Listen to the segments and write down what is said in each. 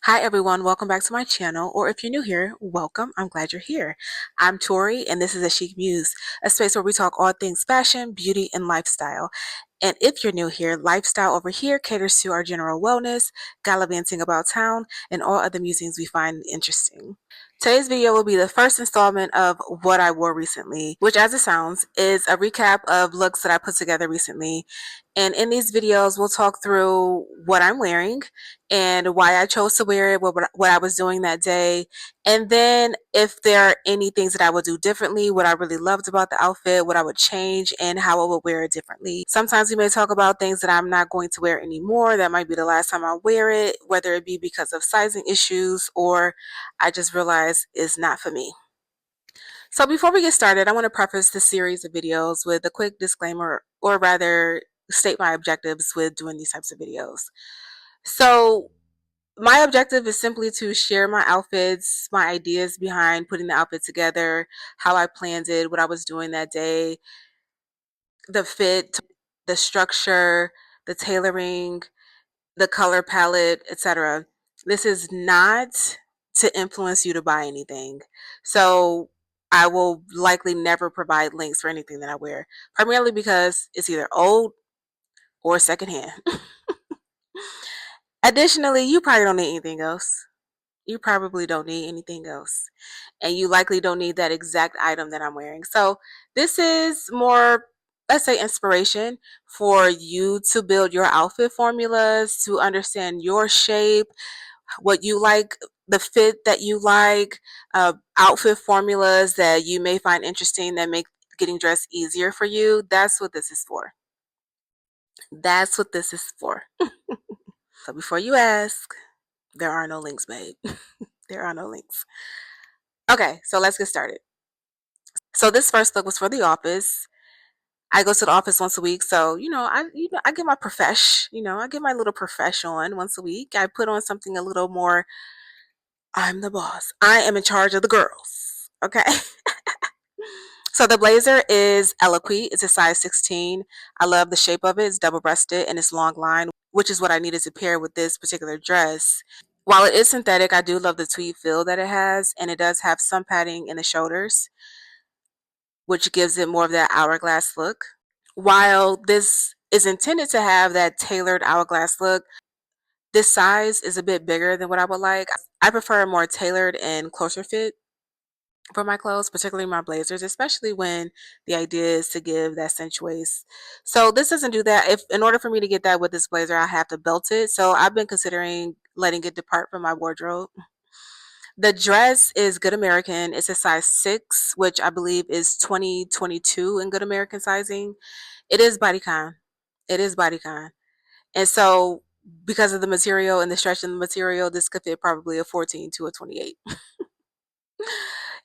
Hi everyone, welcome back to my channel, or if you're new here, welcome. I'm glad you're here. I'm Tori and this is A Chic Muse, a space where we talk all things fashion, beauty, and lifestyle. And if you're new here, lifestyle over here caters to our general wellness, gallivanting about town, and all other musings we find interesting. Today's video will be the first installment of what I wore recently, which as it sounds is a recap of looks that I put together recently. And in these videos, we'll talk through what I'm wearing and why I chose to wear it, what I was doing that day, and then if there are any things that I would do differently, what I really loved about the outfit, what I would change, and how I would wear it differently. Sometimes we may talk about things that I'm not going to wear anymore. That might be the last time I wear it, whether it be because of sizing issues or I just realized it's not for me. So before we get started, I want to preface this series of videos with a quick disclaimer, or rather state my objectives with doing these types of videos. So my objective is simply to share my outfits, my ideas behind putting the outfit together, how I planned it, what I was doing that day, the fit, the structure, the tailoring, the color palette, etc. This is not to influence you to buy anything. So I will likely never provide links for anything that I wear, primarily because it's either old or secondhand. Additionally, you probably don't need anything else. You probably don't need anything else. And you likely don't need that exact item that I'm wearing. So this is more, let's say, inspiration for you to build your outfit formulas, to understand your shape, what you like, the fit that you like, outfit formulas that you may find interesting that make getting dressed easier for you. That's what this is for. That's what this is for. So before you ask, there are no links, babe. There are no links. Okay, so let's get started. So this first look was for the office. I go to the office once a week, so I get my I get my little profesh on once a week. I put on something a little more. I'm the boss. I am in charge of the girls. Okay. So the blazer is Eloquy. It's a size 16. I love the shape of it. It's double breasted and it's long line, which is what I needed to pair with this particular dress. While it is synthetic, I do love the tweed feel that it has, and it does have some padding in the shoulders, which gives it more of that hourglass look. While this is intended to have that tailored hourglass look, this size is a bit bigger than what I would like. I prefer a more tailored and closer fit for my clothes, particularly my blazers, especially when the idea is to give that cinch waist. So this doesn't do that. If in order for me to get that with this blazer, I have to belt it. So I've been considering letting it depart from my wardrobe. The dress is Good American. It's a size 6, which I believe is 2022 in Good American sizing. It is bodycon. It is bodycon. And so because of the material and the stretch in the material, this could fit probably a 14 to a 28.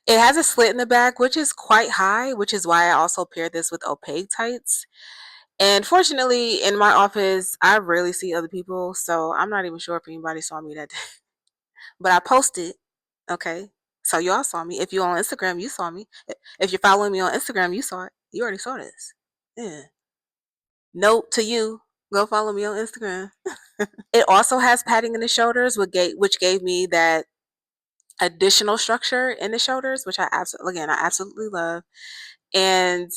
It has a slit in the back, which is quite high, which is why I also paired this with opaque tights. And fortunately, in my office, I rarely see other people, so I'm not even sure if anybody saw me that day. But I posted, okay? So y'all saw me. If you're on Instagram, you saw me. If you're following me on Instagram, you saw it. You already saw this. Yeah. Note to you, go follow me on Instagram. It also has padding in the shoulders, which gave me that additional structure in the shoulders, which I absolutely love. And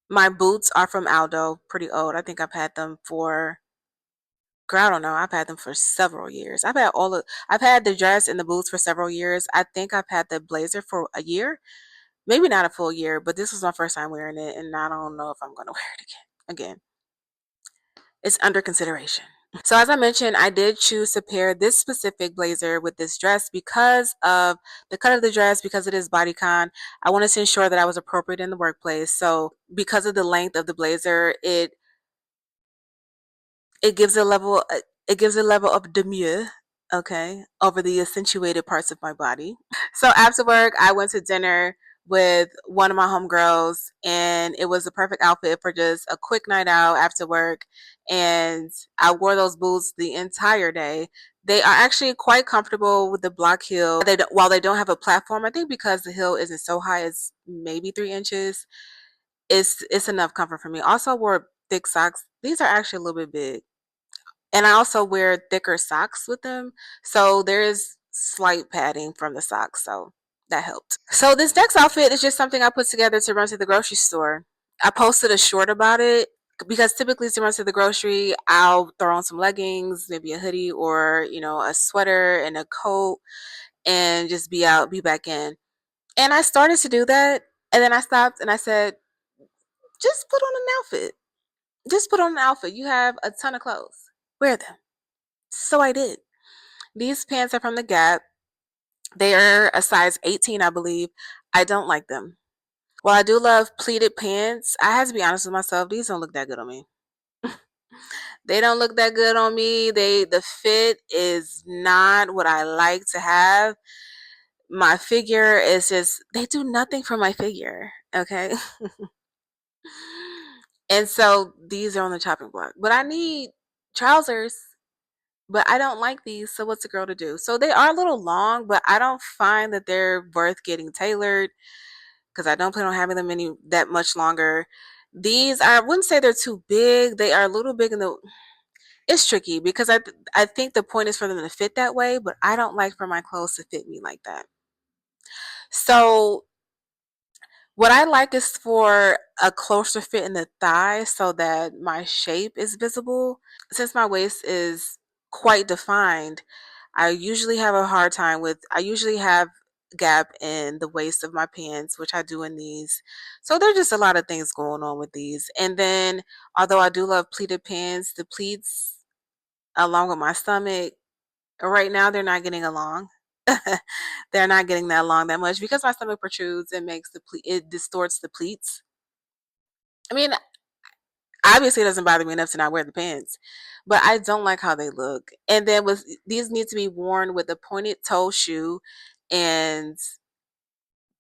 my boots are from Aldo, pretty old. I think I've had them for, girl, I don't know. I've had them for several years. I've had the dress and the boots for several years. I think I've had the blazer for a year, maybe not a full year, but this was my first time wearing it, and I don't know if I'm going to wear it again. It's under consideration. So as I mentioned, I did choose to pair this specific blazer with this dress because of the cut of the dress, because it is bodycon. I wanted to ensure that I was appropriate in the workplace. So because of the length of the blazer, it gives a level of demure, okay, over the accentuated parts of my body. So after work, I went to dinner with one of my homegirls, and it was the perfect outfit for just a quick night out after work. And I wore those boots the entire day. They are actually quite comfortable with the block heel. While they don't have a platform, I think because the heel isn't so high, it's maybe 3 inches. It's enough comfort for me. Also, I wore thick socks. These are actually a little bit big. And I also wear thicker socks with them. So there is slight padding from the socks. So that helped. So this next outfit is just something I put together to run to the grocery store. I posted a short about it because typically to run to the grocery, I'll throw on some leggings, maybe a hoodie or, a sweater and a coat and just be out, be back in. And I started to do that. And then I stopped and I said, just put on an outfit. Just put on an outfit. You have a ton of clothes. Wear them. So I did. These pants are from the Gap. They are a size 18, I believe. I don't like them. While I do love pleated pants, I have to be honest with myself, these don't look that good on me. They don't look that good on me. The fit is not what I like to have. My figure is just they do nothing for my figure, okay? And so these are on the chopping block. But I need trousers, but I don't like these. So what's a girl to do? So they are a little long, but I don't find that they're worth getting tailored because I don't plan on having them any that much longer. These I wouldn't say they're too big. They are a little big in the it's tricky because I think the point is for them to fit that way, but I don't like for my clothes to fit me like that. So what I like is for a closer fit in the thigh so that my shape is visible. Since my waist is quite defined, I usually have gap in the waist of my pants, which I do in these. So there's just a lot of things going on with these. And then, although I do love pleated pants, the pleats along with my stomach, right now they're not getting along. They're not getting that long that much because my stomach protrudes and makes it distorts the pleats. I mean, obviously it doesn't bother me enough to not wear the pants, but I don't like how they look. And then with these need to be worn with a pointed toe shoe and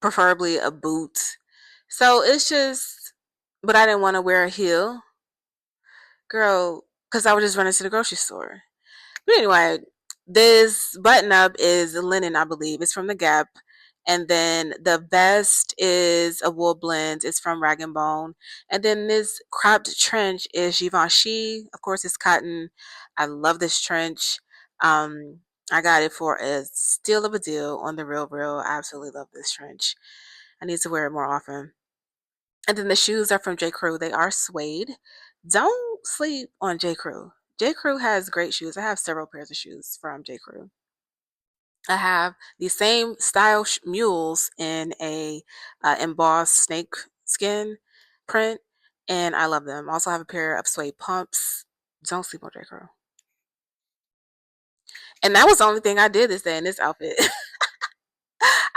preferably a boot. So it's just, but I didn't want to wear a heel, girl, because I was just running to the grocery store. But anyway, this button up is linen, I believe. It's from the Gap. And then the vest is a wool blend. It's from Rag and Bone. And then this cropped trench is Givenchy. Of course, it's cotton. I love this trench. Um, I got it for a steal of a deal on the Real Real. I absolutely love this trench. I need to wear it more often. And then the shoes are from J. Crew. They are suede. Don't sleep on J. Crew. J. Crew has great shoes. I have several pairs of shoes from J. Crew. I have the same style mules in a embossed snake skin print, and I love them. I also have a pair of suede pumps. Don't sleep on J. Crew. And that was the only thing I did this day in this outfit.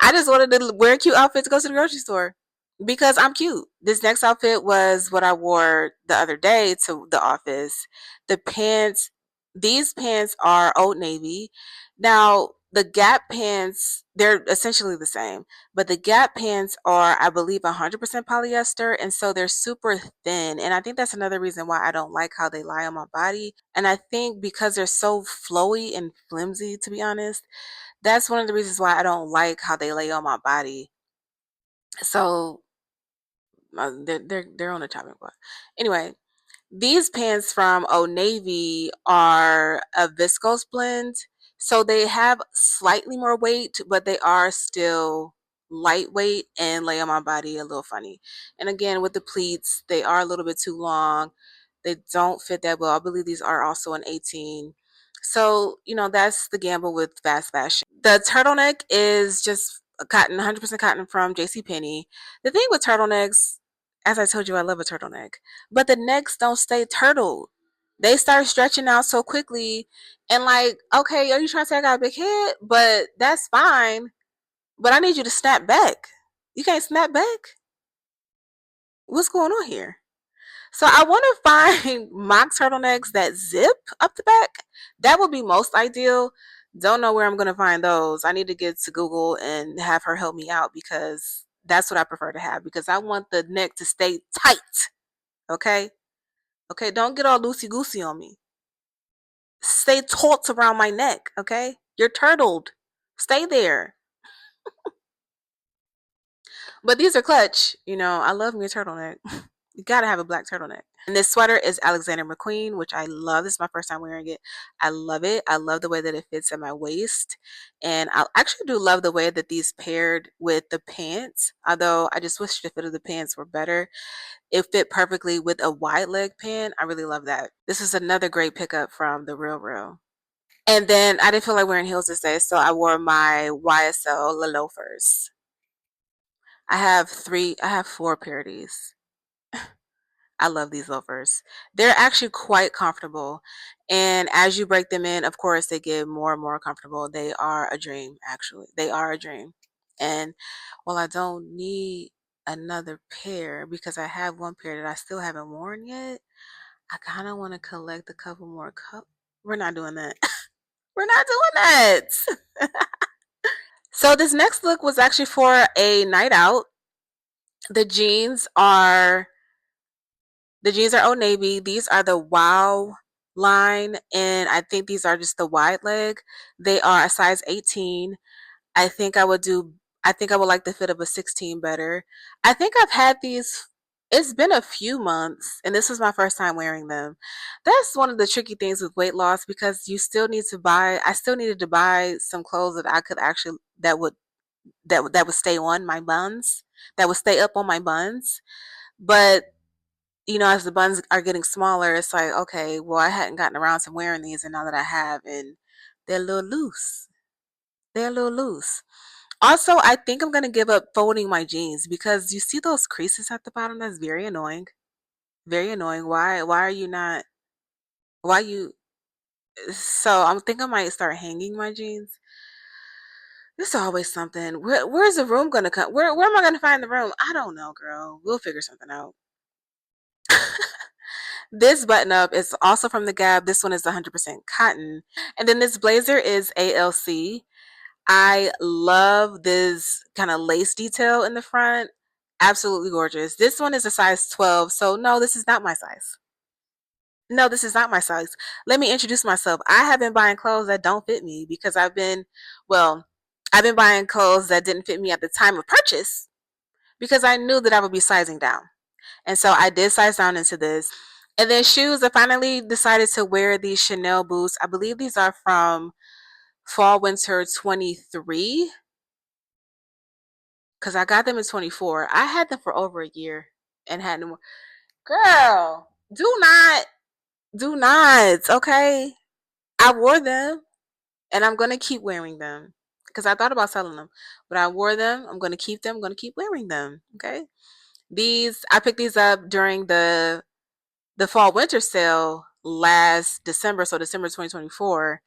I just wanted to wear a cute outfit to go to the grocery store because I'm cute. This next outfit was what I wore the other day to the office. The pants, these pants are Old Navy. Now, the Gap pants, they're essentially the same, but the Gap pants are, I believe, 100% polyester, and so they're super thin. And I think that's another reason why I don't like how they lie on my body. And I think because they're so flowy and flimsy, to be honest, that's one of the reasons why I don't like how they lay on my body. So they're on the chopping block. Anyway, these pants from Old Navy are a viscose blend, so they have slightly more weight, but they are still lightweight and lay on my body a little funny. And again, with the pleats, they are a little bit too long. They don't fit that well. I believe these are also an 18. So, that's the gamble with fast fashion. The turtleneck is just a cotton, 100% cotton from JCPenney. The thing with turtlenecks, as I told you, I love a turtleneck, but the necks don't stay turtled. They start stretching out so quickly, and like, okay, are you trying to say I got a big head? But that's fine. But I need you to snap back. You can't snap back. What's going on here? So I want to find mock turtlenecks that zip up the back. That would be most ideal. Don't know where I'm going to find those. I need to get to Google and have her help me out because that's what I prefer to have because I want the neck to stay tight. Okay? Okay, don't get all loosey goosey on me. Stay taut around my neck. Okay? You're turtled. Stay there. But these are clutch. I love me a turtleneck. You gotta have a black turtleneck. And this sweater is Alexander McQueen, which I love. This is my first time wearing it. I love it. I love the way that it fits at my waist. And I actually do love the way that these paired with the pants, although I just wish the fit of the pants were better. It fit perfectly with a wide leg pant. I really love that. This is another great pickup from the Real Real. And then I didn't feel like wearing heels this day, so I wore my YSL loafers. I have four pair of these. I love these loafers. They're actually quite comfortable. And as you break them in, of course, they get more and more comfortable. They are a dream, actually. They are a dream. And while I don't need another pair because I have one pair that I still haven't worn yet, I kind of want to collect a couple more We're not doing that. We're not doing that. So this next look was actually for a night out. The jeans are The jeans are Old Navy. These are the Wow line, and I think these are just the wide leg. They are a size 18. I think I would do, I think I would like the fit of a 16 better. I think I've had these, it's been a few months, and this was my first time wearing them. That's one of the tricky things with weight loss because you still need to buy, I still needed to buy some clothes that I could actually, that would stay on my buns, that would stay up on my buns. But as the buns are getting smaller, it's like, okay, well, I hadn't gotten around to wearing these, and now that I have, and they're a little loose. They're a little loose. Also, I think I'm gonna give up folding my jeans because you see those creases at the bottom. That's very annoying. Very annoying. Why are you not? Why you? So I'm thinking I might start hanging my jeans. There's always something. Where's the room gonna come? Where am I gonna find the room? I don't know, girl. We'll figure something out. This button up is also from the Gap. This one is 100% cotton. And then this blazer is ALC. I love this kind of lace detail in the front. Absolutely gorgeous. This one is a size 12. So, no, this is not my size. No, this is not my size. Let me introduce myself. I have been buying clothes that don't fit me because well, I've been buying clothes that didn't fit me at the time of purchase because I knew that I would be sizing down. And so I did size down into this. And then shoes, I finally decided to wear these Chanel boots. I believe these are from fall winter 23 because I got them in 24. I had them for over a year and had them. Girl, do not, okay? I wore them and I'm going to keep wearing them because I thought about selling them, but I wore them. I'm going to keep them. I'm going to keep wearing them, okay? I picked these up during the fall winter sale last December, so December 2024,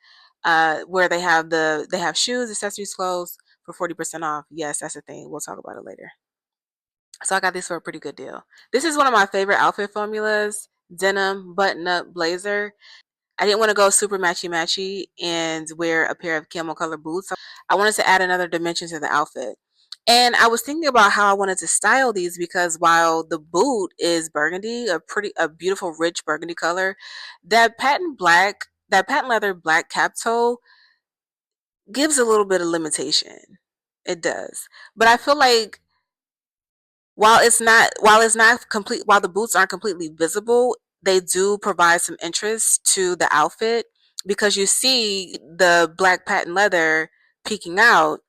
where they have shoes, accessories, clothes for 40% off. Yes, that's the thing. We'll talk about it later. So I got this for a pretty good deal. This is one of my favorite outfit formulas, denim button up blazer. I didn't want to go super matchy matchy and wear a pair of camel color boots. I wanted to add another dimension to the outfit. And I was thinking about how I wanted to style these because while the boot is burgundy, a beautiful rich burgundy color, that patent leather black cap toe gives a little bit of limitation. It does. But I feel like while the boots aren't completely visible, they do provide some interest to the outfit because you see the black patent leather peeking out,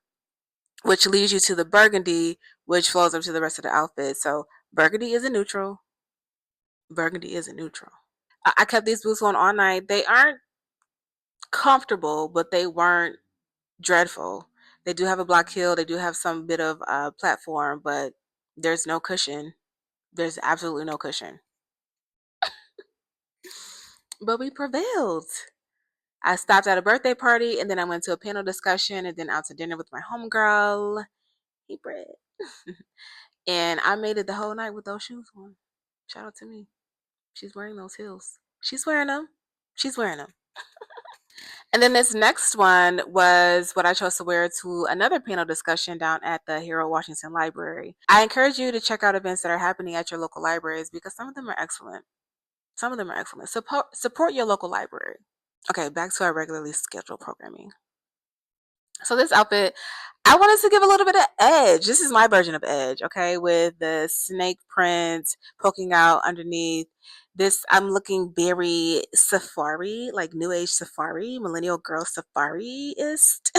which leads you to the burgundy, which flows up to the rest of the outfit. So burgundy is a neutral. Burgundy is a neutral. I kept these boots on all night. They aren't comfortable, but they weren't dreadful. They do have a black heel. They do have some bit of platform, but there's no cushion. There's absolutely no cushion. But we prevailed. I stopped at a birthday party and then I went to a panel discussion and then out to dinner with my homegirl. Hey, Brett. And I made it the whole night with those shoes on. Shout out to me. She's wearing those heels. She's wearing them. She's wearing them. And then this next one was what I chose to wear to another panel discussion down at the Hero Washington Library. I encourage you to check out events that are happening at your local libraries because some of them are excellent. Some of them are excellent. Support your local library. Okay, back to our regularly scheduled programming. So this outfit, I wanted to give a little bit of edge. This is my version of edge, okay, with the snake print poking out underneath. This I'm looking very safari, like new age safari, millennial girl safari-ist.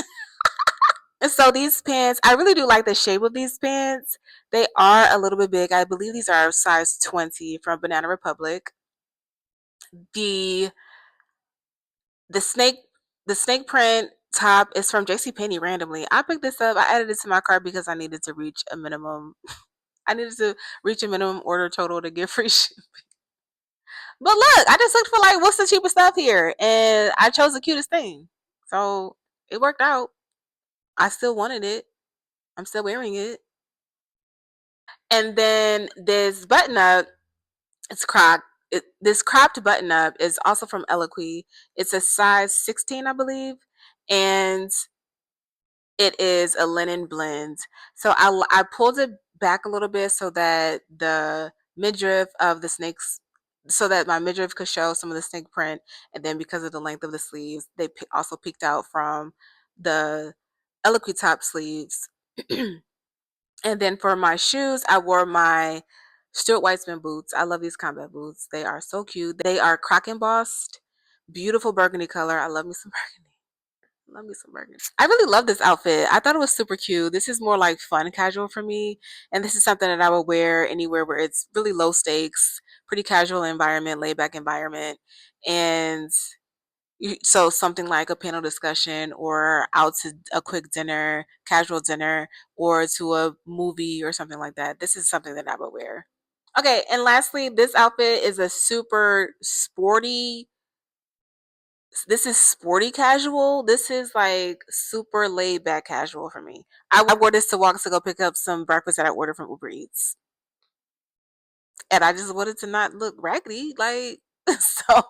And so these pants, I really do like the shape of these pants. They are a little bit big. I believe these are size 20 from Banana Republic. The the snake the snake print top is from JCPenney randomly. I picked this up. I added it to my cart because I needed to reach a minimum. I needed to reach a minimum order total to get free shit. But look, I just looked for like what's the cheapest stuff here, and I chose the cutest thing. So it worked out. I still wanted it. I'm still wearing it. And then this button up, it's cropped. This cropped button up is also from Eloquy. It's a size 16, I believe, and it is a linen blend. So I pulled it back a little bit so that the midriff of the snakes, so that my midriff could show some of the snake print. And then because of the length of the sleeves, they also peeked out from the Eloquy top sleeves. And then for my shoes, I wore my Stuart Weitzman boots. I love these combat boots. They are so cute. They are croc embossed, beautiful burgundy color. I love me some burgundy. Love me some burgundy. I really love this outfit. I thought it was super cute. This is more like fun casual for me. And this is something that I would wear anywhere where it's really low stakes, pretty casual environment, laid back environment. And so something like a panel discussion or out to a quick dinner, casual dinner, or to a movie or something like that. This is something that I would wear. Okay, and lastly, this outfit is a super sporty. This is sporty casual. This is like super laid back casual for me. I wore this to walk to go pick up some breakfast that I ordered from Uber Eats. And I just wanted to not look raggedy. Like so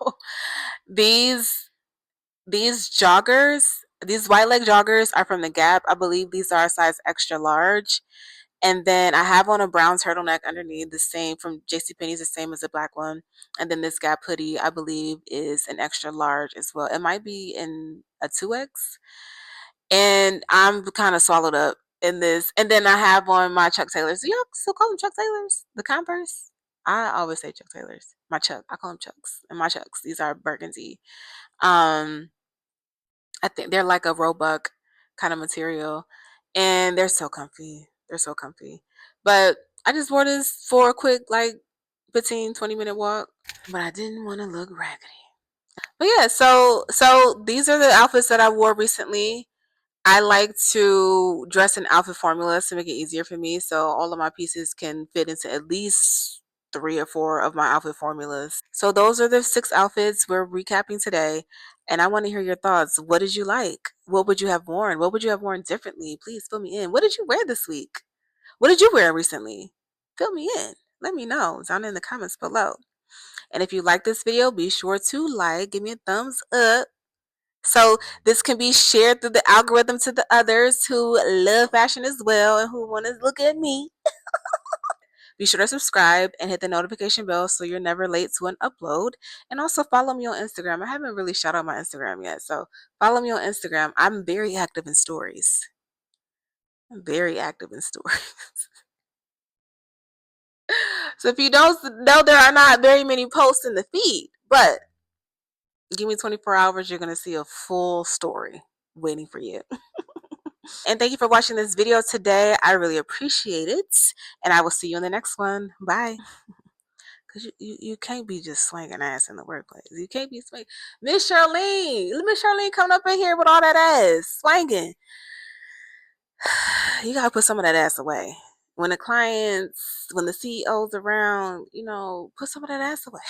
these these joggers, these white leg joggers are from the Gap. I believe these are a size extra large. And then I have on a brown turtleneck underneath, the same from JCPenney's, the same as the black one. And then this Gap hoodie, I believe, is an extra large as well. It might be in a 2X. And I'm kind of swallowed up in this. And then I have on my Chuck Taylors. Do y'all still call them Chuck Taylors? The Converse? I always say Chuck Taylors. My Chuck. I call them Chucks. And my Chucks. These are burgundy. Um, I think they're like a roebuck kind of material, and they're so comfy. They're so comfy. But I just wore this for a quick like 15-20 minute walk, but I didn't want to look raggedy. But yeah, so these are the outfits that I wore recently. I like to dress in outfit formulas to make it easier for me, so all of my pieces can fit into at least 3 or 4 of my outfit formulas. So those are the 6 outfits we're recapping today, and I want to hear your thoughts. What did you like? What would you have worn? What would you have worn differently? Please fill me in. What did you wear this week? What did you wear recently? Fill me in. Let me know down in the comments below. And if you like this video, be sure to like, give me a thumbs up so this can be shared through the algorithm to the others who love fashion as well and who want to look at me. Be sure to subscribe and hit the notification bell so you're never late to an upload. And also follow me on Instagram. I haven't really shout out my Instagram yet, so follow me on Instagram. I'm very active in stories. I'm very active in stories. So if you don't know, there are not very many posts in the feed, but give me 24 hours, you're going to see a full story waiting for you. And thank you for watching this video today. I really appreciate it. And I will see you in the next one. Bye. Because you can't be just swinging ass in the workplace. You can't be swinging. Miss Charlene coming up in here with all that ass swinging. You got to put some of that ass away. When the clients, when the CEO's around, put some of that ass away.